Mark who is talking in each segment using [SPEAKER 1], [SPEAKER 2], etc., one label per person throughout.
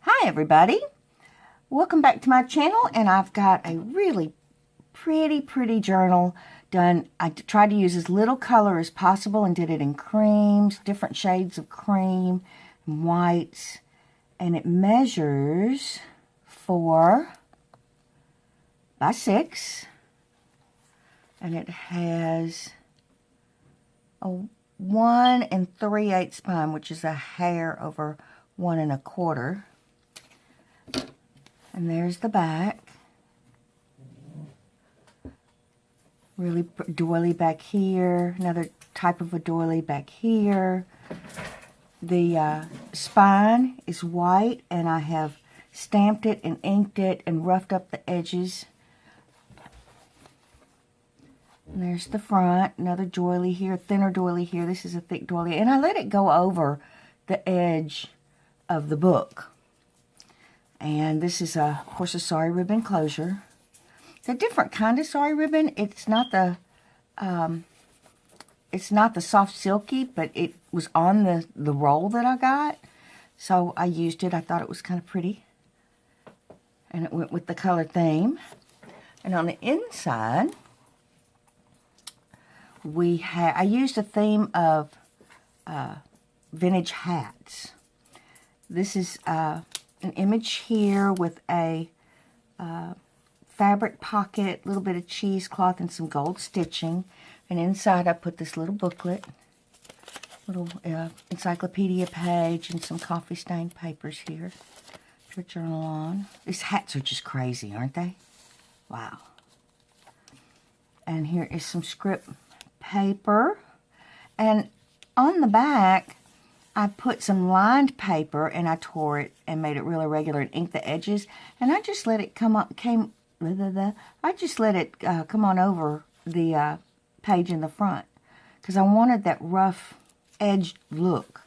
[SPEAKER 1] Hi everybody, welcome back to my channel, and I've got a really pretty journal done. I tried to use as little color as possible and did it in creams, different shades of cream and whites, and it measures 4 by 6, and it has a 1 3/8 spine, which is a hair over 1 1/4. And there's the back. Really doily back here. Another type of a doily back here. The spine is white, and I have stamped it and inked it and roughed up the edges. And there's the front. Another doily here, thinner doily here. This is a thick doily. And I let it go over the edge of the book. And this is, of course, a sari ribbon closure. It's a different kind of sari ribbon. It's not the soft silky, but it was on the roll that I got. So I used it. I thought it was kind of pretty. And it went with the color theme. And on the inside, I used a theme of vintage hats. This is an image here with a fabric pocket, a little bit of cheesecloth, and some gold stitching. And inside I put this little booklet, little encyclopedia page, and some coffee stained papers here to journal on. These hats are just crazy, aren't they? Wow. And here is some script paper. And on the back, I put some lined paper, and I tore it and made it really regular and inked the edges. And I just let it come on over the page in the front, because I wanted that rough edged look.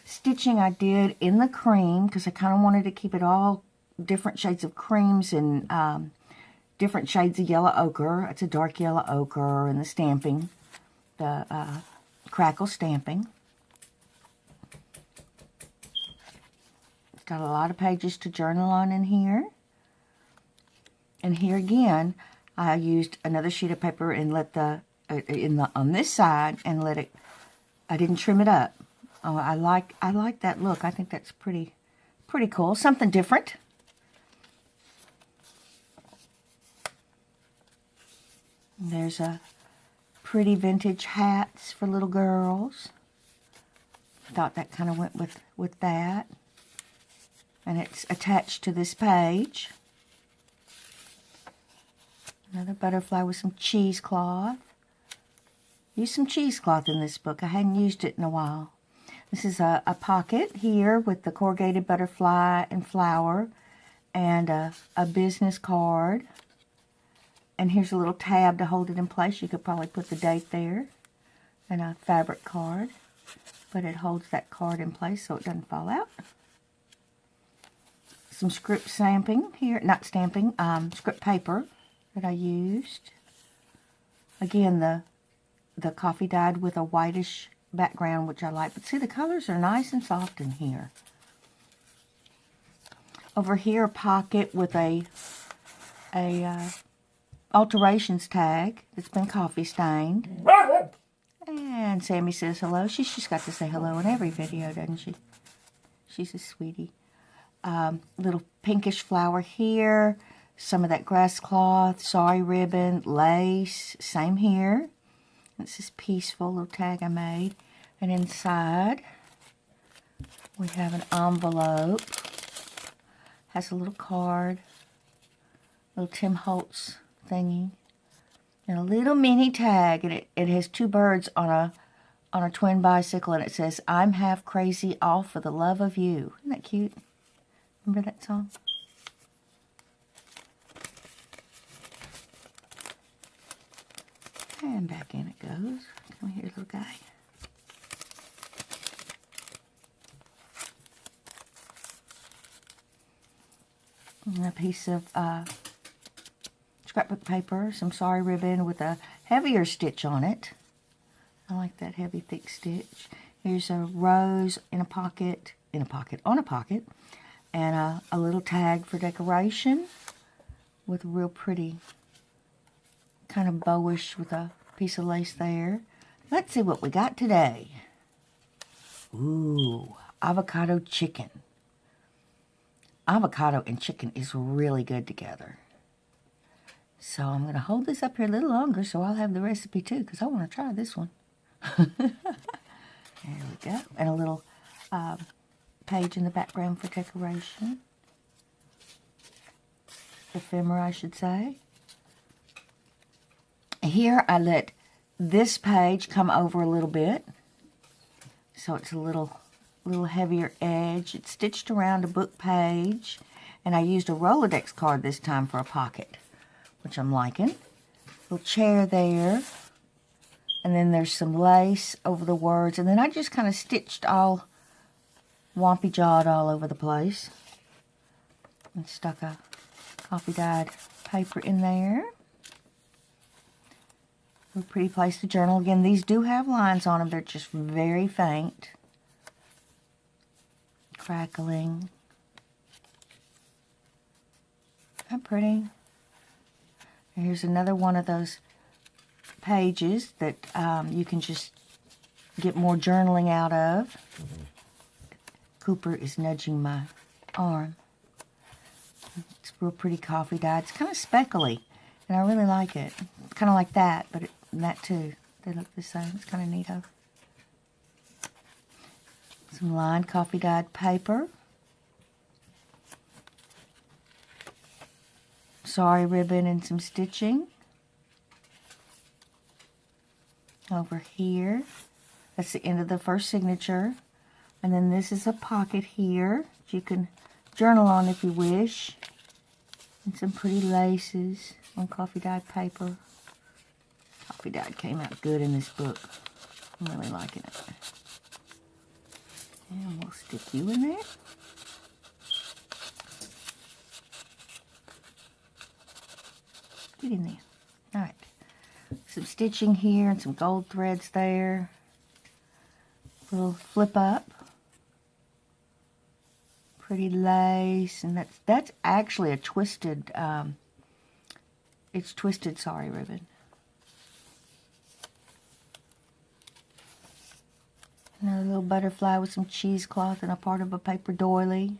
[SPEAKER 1] Stitching I did in the cream, because I kind of wanted to keep it all different shades of creams and different shades of yellow ochre. It's a dark yellow ochre, and the stamping, the crackle stamping. Got a lot of pages to journal on in here. And here again, I used another sheet of paper and let on this side, and let it, I didn't trim it up. Oh, I like that look. I think that's pretty cool. Something different. And there's a pretty vintage hats for little girls. Thought that kind of went with that. And it's attached to this page. Another butterfly with some cheesecloth. Used some cheesecloth in this book. I hadn't used it in a while. This is a pocket here with the corrugated butterfly and flower, and a business card. And here's a little tab to hold it in place. You could probably put the date there. And a fabric card. But it holds that card in place so it doesn't fall out. Some script stamping here, not stamping, script paper that I used. Again, the coffee dyed with a whitish background, which I like. But see, the colors are nice and soft in here. Over here, a pocket with a alterations tag that's been coffee stained. And Sammy says hello. She's just got to say hello in every video, doesn't she? She's a sweetie. Little pinkish flower here, some of that grass cloth, sari ribbon, lace, same here. This is peaceful, little tag I made. And inside, we have an envelope. Has a little card, little Tim Holtz thingy, and a little mini tag. And it has 2 birds on a twin bicycle, and it says, "I'm half crazy, all for the love of you." Isn't that cute? Remember that song? And back in it goes. Come here, little guy. And a piece of scrapbook paper, some sari ribbon with a heavier stitch on it. I like that heavy, thick stitch. Here's a rose in a pocket, on a pocket. And a little tag for decoration with a real pretty kind of bowish with a piece of lace there. Let's see what we got today. Ooh, avocado chicken. Avocado and chicken is really good together. So I'm going to hold this up here a little longer so I'll have the recipe too, because I want to try this one. There we go. And a little page in the background for decoration. Ephemera, I should say. Here I let this page come over a little bit, so it's a little heavier edge. It's stitched around a book page, and I used a Rolodex card this time for a pocket, which I'm liking. Little chair there, and then there's some lace over the words, and then I just kind of stitched all wompy-jawed all over the place and stuck a coffee-dyed paper in there. A pretty place to journal. Again, these do have lines on them. They're just very faint. Crackling. How pretty. Here's another one of those pages that you can just get more journaling out of. Cooper is nudging my arm. It's real pretty coffee dyed. It's kind of speckly, and I really like it. It's kind of like that, but that too. They look the same. It's kind of neato. Some lined coffee dyed paper. Sari ribbon and some stitching. Over here. That's the end of the first signature. And then this is a pocket here that you can journal on if you wish. And some pretty laces on coffee dyed paper. Coffee dyed came out good in this book. I'm really liking it. And we'll stick you in there. Get in there. All right. Some stitching here and some gold threads there. Little flip up. Pretty lace, and that's actually a twisted, it's twisted sari ribbon. Another little butterfly with some cheesecloth and a part of a paper doily.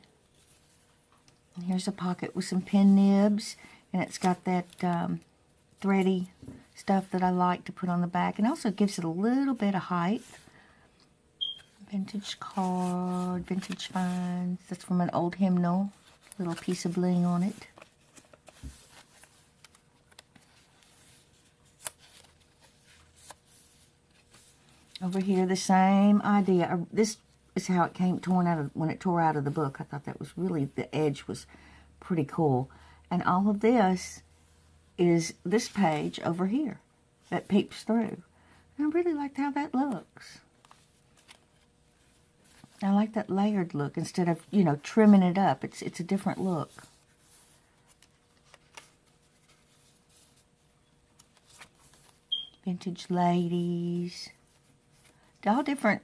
[SPEAKER 1] And here's a pocket with some pin nibs, and it's got that thready stuff that I like to put on the back, and also gives it a little bit of height. Vintage card, vintage finds. That's from an old hymnal. Little piece of bling on it. Over here, the same idea. This is how it came torn out of when it tore out of the book. I thought that was really, the edge was pretty cool. And all of this is this page over here that peeps through. And I really liked how that looks. I like that layered look instead of, you know, trimming it up. It's a different look. Vintage ladies. All different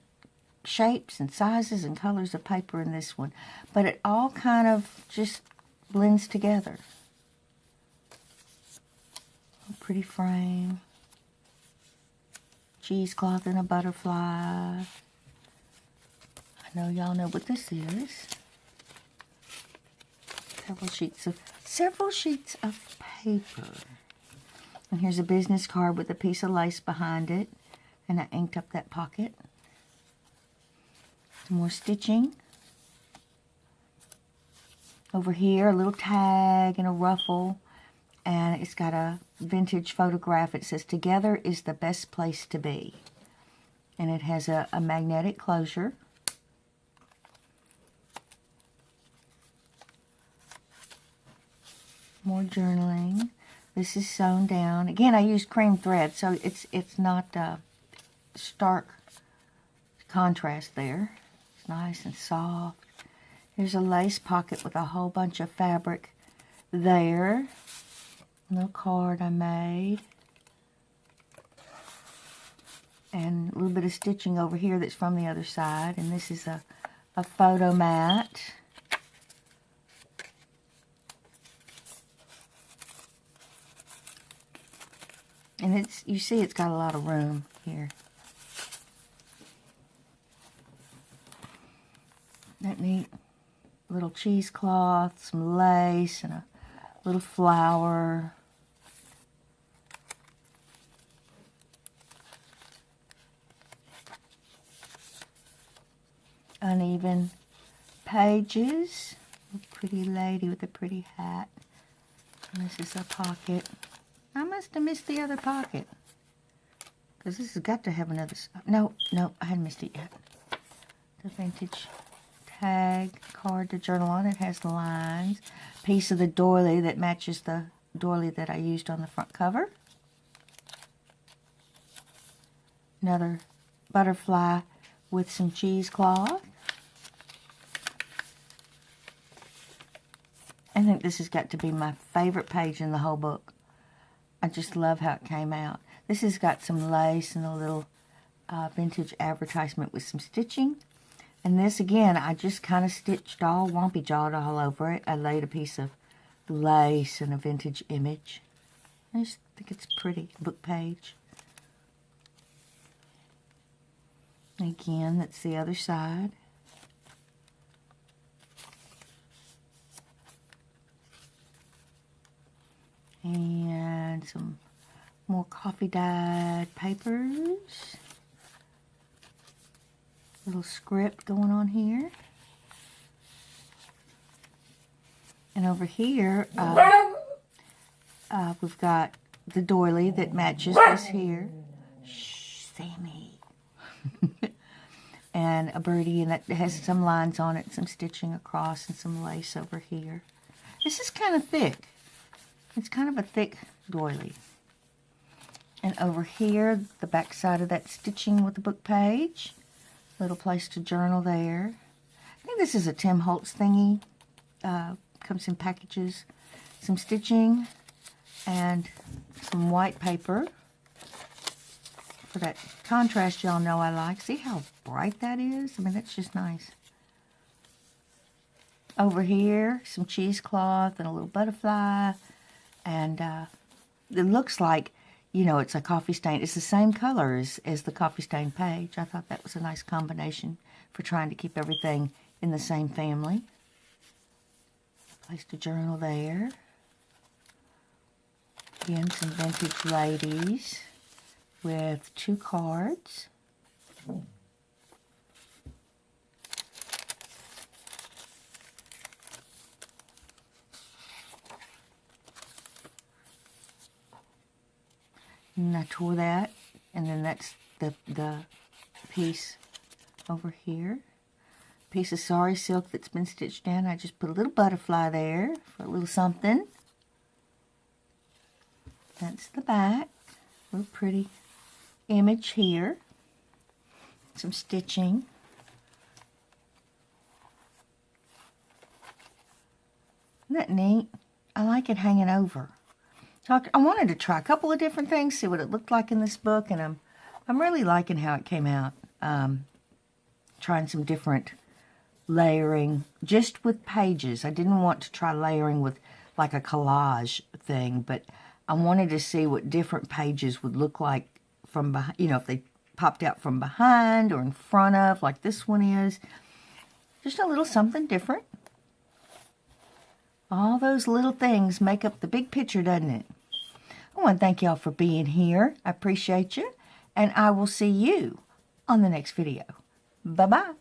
[SPEAKER 1] shapes and sizes and colors of paper in this one. But it all kind of just blends together. A pretty frame. Cheesecloth and a butterfly. I know y'all know what this is. Several sheets of paper. And here's a business card with a piece of lace behind it. And I inked up that pocket. Some more stitching. Over here, a little tag and a ruffle. And it's got a vintage photograph. It says, "Together is the best place to be." And it has a magnetic closure. More journaling. This is sewn down. Again, I used cream thread, so it's not stark contrast there. It's nice and soft. Here's a lace pocket with a whole bunch of fabric there. A little card I made. And a little bit of stitching over here that's from the other side. And this is a photo mat. And it's, you see it's got a lot of room here. That neat little cheesecloth, some lace, and a little flower. Uneven pages. A pretty lady with a pretty hat. And this is a pocket. I must have missed the other pocket. Because this has got to have another... No, I hadn't missed it yet. The vintage tag card to journal on. It has lines. Piece of the doily that matches the doily that I used on the front cover. Another butterfly with some cheesecloth. I think this has got to be my favorite page in the whole book. I just love how it came out. This has got some lace and a little vintage advertisement with some stitching. And this, again, I just kind of stitched all wompy-jawed all over it. I laid a piece of lace and a vintage image. I just think it's a pretty book page. Again, that's the other side. And some more coffee dyed papers. Little script going on here. And over here, we've got the doily that matches this here. Shh, Sammy. And a birdie, and that has some lines on it, some stitching across, and some lace over here. This is kind of thick. It's kind of a thick doily. And over here, the back side of that stitching with the book page. Little place to journal there. I think this is a Tim Holtz thingy. Comes in packages. Some stitching and some white paper. For that contrast y'all know I like. See how bright that is? I mean, that's just nice. Over here, some cheesecloth and a little butterfly. And it looks like, you know, it's a coffee stain. It's the same color as the coffee stain page. I thought that was a nice combination for trying to keep everything in the same family. Place to journal there. Again, some vintage ladies with 2 cards. And I tore that, and then that's the piece over here. Piece of sari silk that's been stitched in. I just put a little butterfly there for a little something. That's the back. A little pretty image here. Some stitching. Isn't that neat? I like it hanging over. I wanted to try a couple of different things, see what it looked like in this book, and I'm really liking how it came out. Trying some different layering, just with pages. I didn't want to try layering with like a collage thing, but I wanted to see what different pages would look like from behind, you know, if they popped out from behind or in front of, like this one is. Just a little something different. All those little things make up the big picture, doesn't it? I want to thank y'all for being here. I appreciate you. And I will see you on the next video. Bye-bye.